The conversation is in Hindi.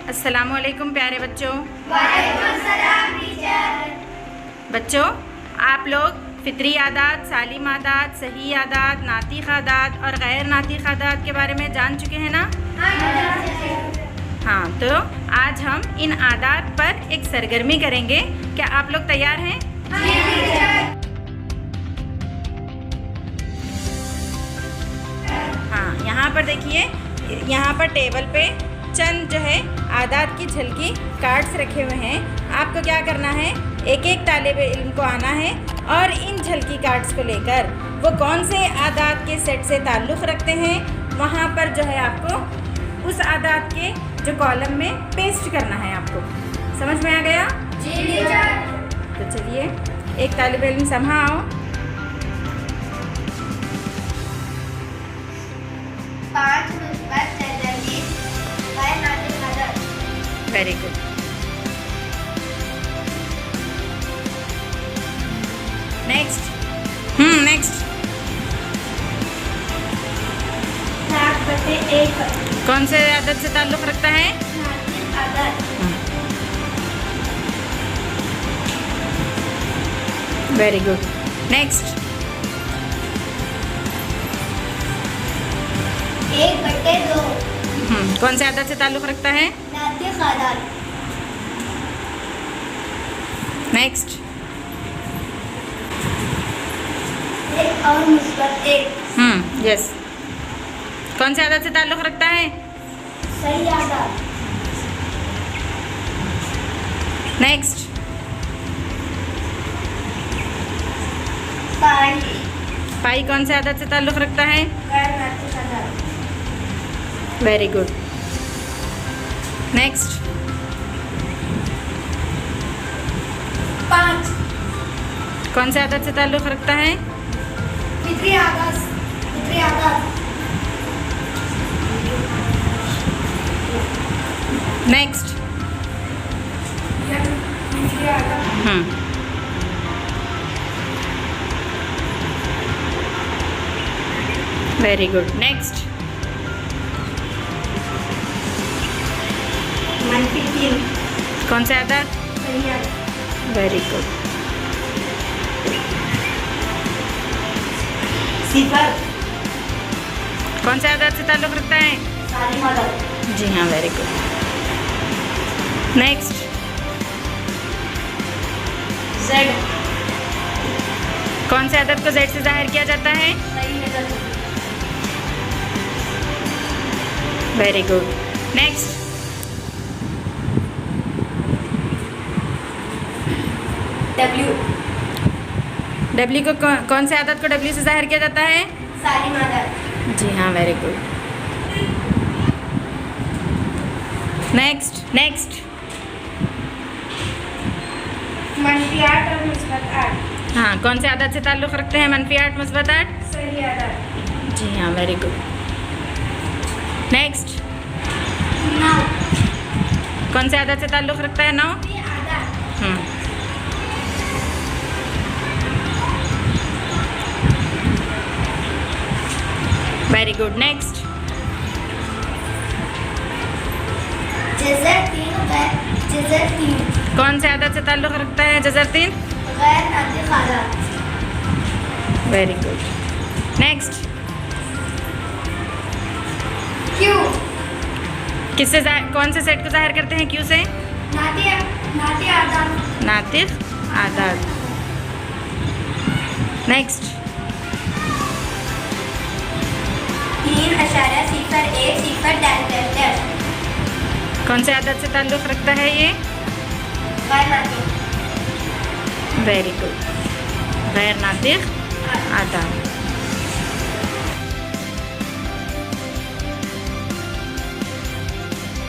अस्सलामुअलैकुम प्यारे बच्चों। वालेकुम सलाम टीचर। बच्चों, आप लोग फितरी आदात, सालिम आदात, सही आदात, नातिक आदात और गैर नातिक आदात के बारे में जान चुके हैं ना? हाँ, तो आज हम इन आदात पर एक सरगर्मी करेंगे। क्या आप लोग तैयार हैं? हाँ, यहाँ पर देखिए, यहाँ पर टेबल पे चंद जो है आदात की झलकी कार्ड्स रखे हुए हैं। आपको क्या करना है, एक एक तालिब इल्म को आना है और इन झलकी कार्ड्स को लेकर वो कौन से आदात के सेट से ताल्लुक़ रखते हैं, वहाँ पर जो है आपको उस आदात के जो कॉलम में पेस्ट करना है। आपको समझ में आ गया? जी टीचर। तो चलिए, एक तालिब इल्म समझा आओ। 5 मुस्बत 43 गैर नातिक आदात। Very good. नेक्स्ट। नेक्स्ट 7/1 कौन से आदत से ताल्लुक़ रखता है? नातिक आदात। Very good. नेक्स्ट 1/2 कौन से आदत से ताल्लुक़ रखता है? नातिक आदात। नेक्स्ट 1 और मुस्बत 1 यस। कौन से आदत से ताल्लुक़ रखता है? सही आदात। नेक्स्ट पाई कौन से आदत से ताल्लुक़ रखता है? गैर नातिक आदात। Very good. नेक्स्ट 5 कौन से आदत से ताल्लुक़ रखता है? फितरी आदात। फितरी आदात। नेक्स्ट फितरी आदात। Very good. नेक्स्ट -3 कौन से आदत? सही आदात। Very good. 0 कौन से आदत से ताल्लुक़ रखता है? सालिम आदात। जी हाँ, वेरी गुड। नेक्स्ट Z कौन से आदत को जेड से जाहिर किया जाता है? सही आदात। Very good. Next W W को कौन से आदत को डब्ल्यू से जाहिर किया जाता है? सालिम आदात। जी हाँ, वेरी गुड। नेक्स्ट -8 और मुस्बत 8 हाँ, कौन से आदत से ताल्लुक़ रखते हैं? -8 मुस्बत 8। सही आदात। जी हाँ, वेरी गुड। नेक्स्ट 9 कौन से आदत से ताल्लुक़ रखता है? 9। फितरी आदात। Very good. नेक्स्ट जज़र 3 कौन से आदत से ताल्लुक़ रखता है? जज़र 3। गैर नातिक आदात। Very good. नेक्स्ट Q किससे कौन से सेट को जाहिर करते हैं? क्यू से? नातिक आदात। नातिक आदात। नेक्स्ट 3.0 कौन से आदत से ताल्लुक़ रखता है ये? गैर नातिक वेरी गुड। गैर नातिक आदात।